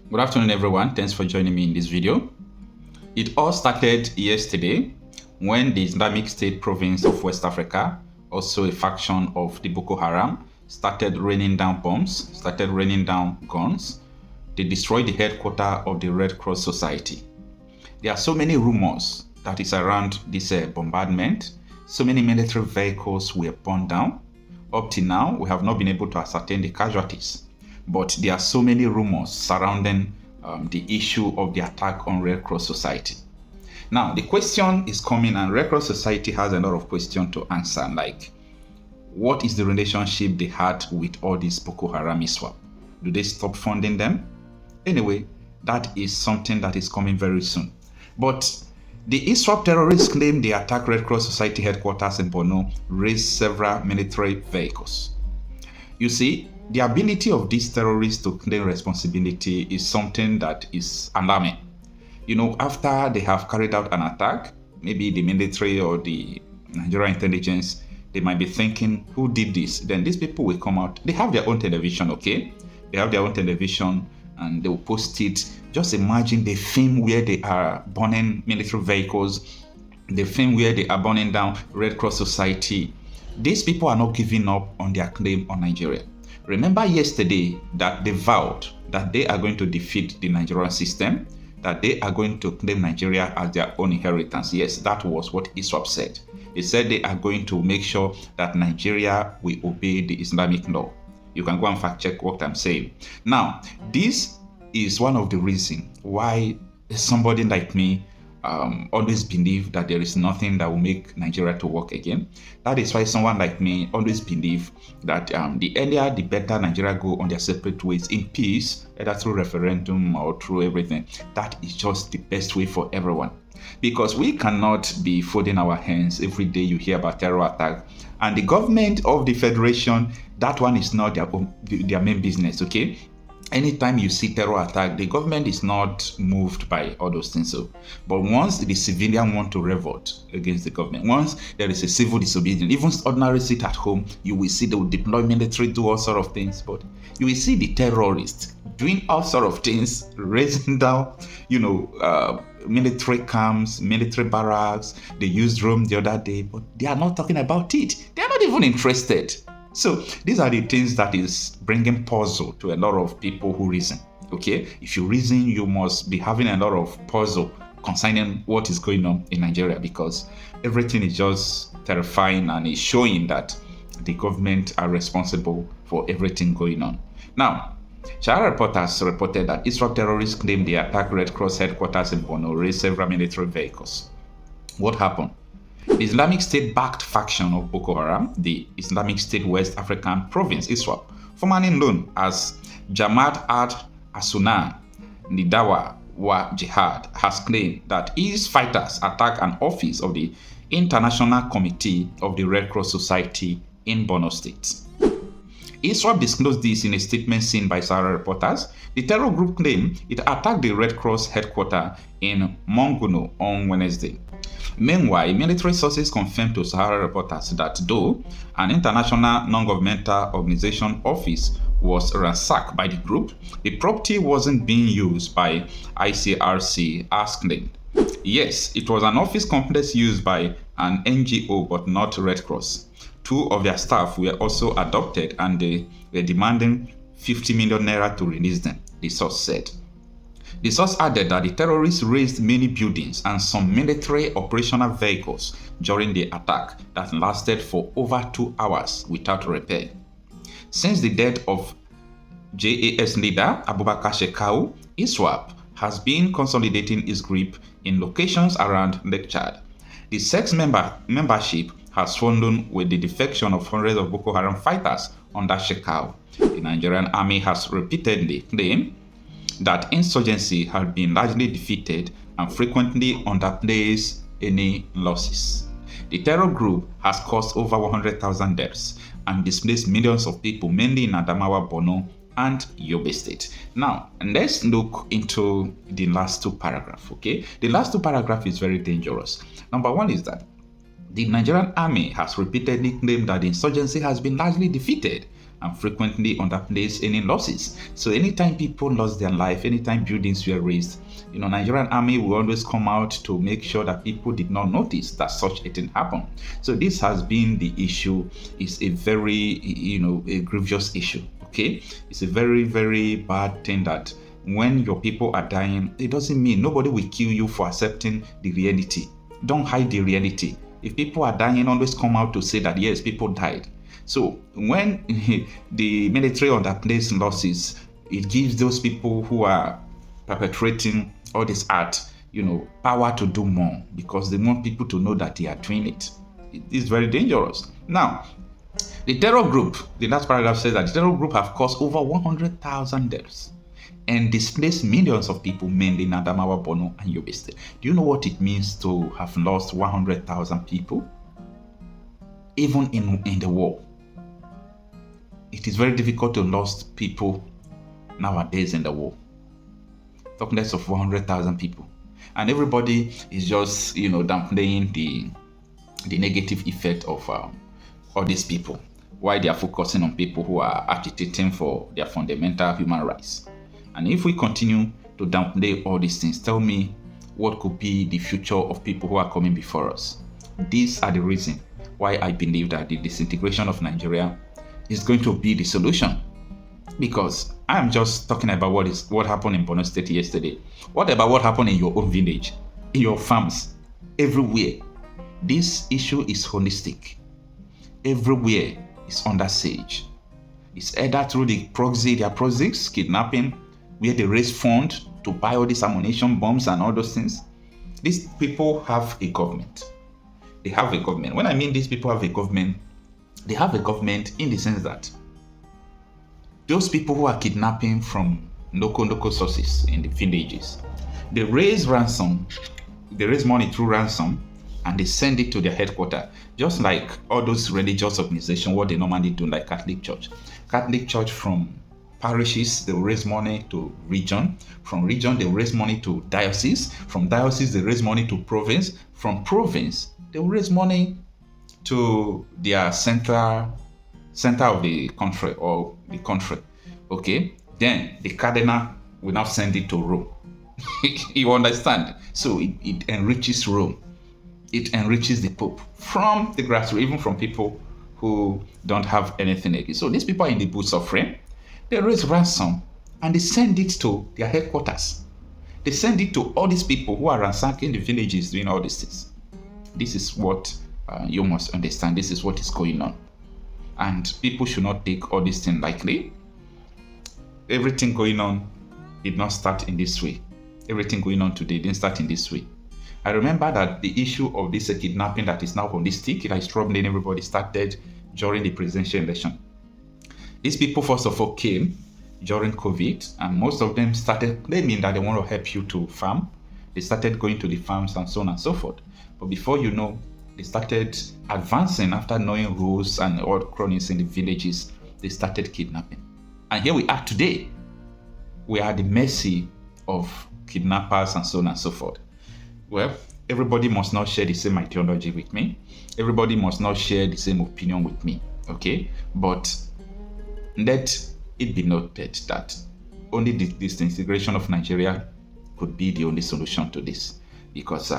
Good afternoon, everyone. Thanks for joining me in this video. It all started yesterday when the Islamic State province of West Africa, also a faction of the Boko Haram, started raining down bombs, started raining down guns. They destroyed the headquarters of the Red Cross Society. There are so many rumors that is around this bombardment. So many military vehicles were burned down. Up till now, we have not been able to ascertain the casualties. But there are so many rumors surrounding the issue of the attack on Red Cross Society. Now, the question is coming, and Red Cross Society has a lot of questions to answer, like, what is the relationship they had with all these Boko Haram ISWAP? Do they stop funding them? Anyway, that is something that is coming very soon. But the ISWAP terrorists claim they attacked Red Cross Society headquarters in Borno, raised several military vehicles. You see, the ability of these terrorists to claim responsibility is something that is alarming. You know, after they have carried out an attack, maybe the military or the Nigerian intelligence, they might be thinking, who did this? Then these people will come out. They have their own television, okay? They have their own television and they will post it. Just imagine the film where they are burning military vehicles, the film where they are burning down Red Cross Society. These people are not giving up on their claim on Nigeria. Remember yesterday that they vowed that they are going to defeat the Nigerian system, that they are going to claim Nigeria as their own inheritance. Yes, that was what ISWAP said. They said they are going to make sure that Nigeria will obey the Islamic law. You can go and fact check what I'm saying. Now, this is one of the reasons why somebody like me always believe that there is nothing that will make Nigeria to work again. That is why someone like me always believe that the earlier the better Nigeria go on their separate ways in peace, either through referendum or through everything. That is just the best way for everyone. Because we cannot be folding our hands every day you hear about terror attack. And the government of the federation, that one is not their main business, okay? Anytime you see terror attack, the government is not moved by all those things. So, but once the civilian want to revolt against the government, once there is a civil disobedience, even ordinary sit at home, you will see they will deploy military, do all sort of things. But you will see the terrorists doing all sort of things, raising down, military camps, military barracks. They used Rome the other day, but they are not talking about it. They are not even interested. So these are the things that is bringing puzzle to a lot of people who reason. Okay, if you reason, you must be having a lot of puzzle concerning what is going on in Nigeria, because everything is just terrifying and is showing that the government are responsible for everything going on. Now, China reporters reported that ISWAP terrorists claimed they attacked Red Cross headquarters in Borno, raised several military vehicles. What happened? The Islamic State-backed faction of Boko Haram, the Islamic State West African Province ISWAP, formerly known as Jamaat al-Sunnah Nidawa wa Jihad, has claimed that its fighters attacked an office of the International Committee of the Red Cross Society in Borno State. ISWAP disclosed this in a statement seen by Sowore reporters. The terror group claimed it attacked the Red Cross headquarters in Monguno on Wednesday. Meanwhile, military sources confirmed to Sowore reporters that though an international non-governmental organization office was ransacked by the group, the property wasn't being used by ICRC as claimed. Yes, it was an office complex used by an NGO but not Red Cross. Two of their staff were also adopted and they were demanding 50 million naira to release them, the source said. The source added that the terrorists raised many buildings and some military operational vehicles during the attack that lasted for over 2 hours without repair. Since the death of JAS leader Abubakar Shekau, ISWAP has been consolidating its grip in locations around Lake Chad. The sect's membership has fallen with the defection of hundreds of Boko Haram fighters under Shekau. The Nigerian army has repeatedly claimed that insurgency has been largely defeated and frequently underplays any losses. The terror group has caused over 100,000 deaths and displaced millions of people, mainly in Adamawa, Borno, and Yobe State. Now, let's look into the last two paragraphs, okay? The last two paragraphs is very dangerous. Number one is that the Nigerian army has repeatedly claimed that the insurgency has been largely defeated and frequently underplays any losses. So anytime people lost their life, anytime buildings were razed, Nigerian army will always come out to make sure that people did not notice that such a thing happened. So this has been the issue. It's a very, a grievous issue. Okay, it's a very, very bad thing that when your people are dying, it doesn't mean nobody will kill you for accepting the reality. Don't hide the reality. If people are dying, always come out to say that yes, people died. So when the military underplays losses, it gives those people who are perpetrating all this act, power to do more, because they want people to know that they are doing it. It is very dangerous. Now, the terror group, the last paragraph says that the terror group have caused over 100,000 deaths and displaced millions of people, mainly in Adamawa, Borno, and Yobe State. Do you know what it means to have lost 100,000 people? Even in the war. It is very difficult to lose people nowadays in the war. Talk less of 100,000 people. And everybody is just, downplaying the negative effect of all these people. Why they are focusing on people who are agitating for their fundamental human rights. And if we continue to downplay all these things, tell me what could be the future of people who are coming before us. These are the reasons why I believe that the disintegration of Nigeria is going to be the solution. Because I am just talking about what happened in Borno State yesterday. What about what happened in your own village, in your farms, everywhere? This issue is holistic. Everywhere is under siege. It's either through their proxies, kidnapping, where they raise funds to buy all these ammunition, bombs, and all those things. These people have a government. They have a government. When I mean these people have a government, they have a government in the sense that those people who are kidnapping from local sources in the villages, they raise ransom, they raise money through ransom, and they send it to their headquarters, just like all those religious organizations, what they normally do, like Catholic Church. Catholic Church from parishes, they raise money to region. From region, they raise money to diocese. From diocese, they raise money to province. From province, they raise money to their center of the country or the country. Okay? Then the cardinal will now send it to Rome. You understand? So it enriches Rome. It enriches the Pope from the grassroots, even from people who don't have anything against. So these people are in the bush suffering. They raise ransom and they send it to their headquarters. They send it to all these people who are ransacking the villages, doing all these things. This is what you must understand. This is what is going on. And people should not take all these things lightly. Everything going on did not start in this way. Everything going on today didn't start in this way. I remember that the issue of this kidnapping that is now holistic, that is troubling everybody, started during the presidential election. These people, first of all, came during COVID, and most of them started claiming that they want to help you to farm. They started going to the farms and so on and so forth. But before you know, they started advancing after knowing rules and all cronies in the villages. They started kidnapping. And here we are today. We are at the mercy of kidnappers and so on and so forth. Well, everybody must not share the same ideology with me. Everybody must not share the same opinion with me. Okay? But let it be noted that only the disintegration of Nigeria could be the only solution to this. Because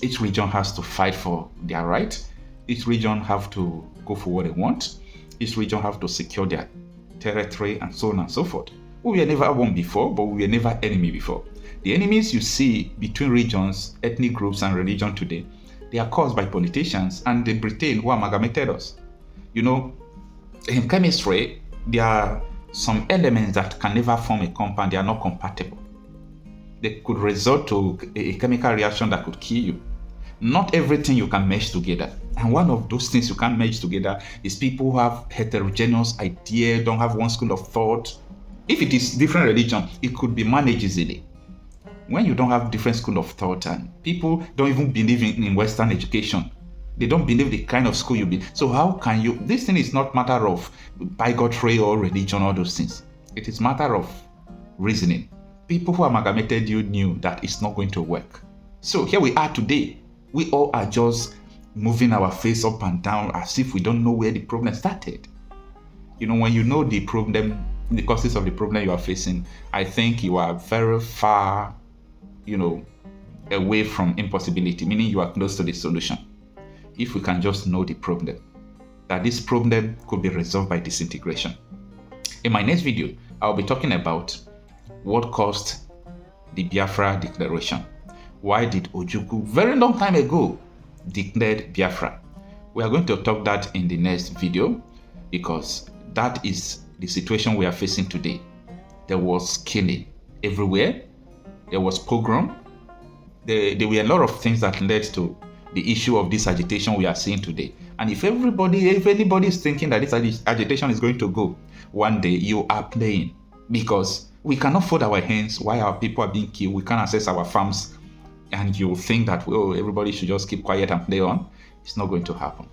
each region has to fight for their right. Each region have to go for what they want. Each region have to secure their territory and so on and so forth. We were never one before, but we were never enemy before. The enemies you see between regions, ethnic groups, and religion today, they are caused by politicians and the Britain who amalgamated us. You know, in chemistry, there are some elements that can never form a compound. They are not compatible. They could result to a chemical reaction that could kill you. Not everything you can merge together. And one of those things you can't merge together is people who have heterogeneous ideas, don't have one school of thought. If it is different religion, it could be managed easily. When you don't have different school of thought and people don't even believe in Western education, they don't believe the kind of school you be. So how can you? This thing is not matter of bigotry or religion or those things. It is matter of reasoning. People who amalgamated you knew that it's not going to work. So here we are today. We all are just moving our face up and down as if we don't know where the problem started. when you know the problem, the causes of the problem you are facing, I think you are very far, away from impossibility, meaning you are close to the solution. If we can just know the problem, that this problem could be resolved by disintegration. In my next video, I'll be talking about what caused the Biafra declaration. Why did Ojukwu, very long time ago, declared Biafra? We are going to talk that in the next video, because that is the situation we are facing today. There was killing everywhere. There was pogrom. There were a lot of things that led to the issue of this agitation we are seeing today. And if anybody is thinking that this agitation is going to go, one day you are playing, because we cannot fold our hands while our people are being killed. We can't access our farms, and you think that, everybody should just keep quiet and play on. It's not going to happen.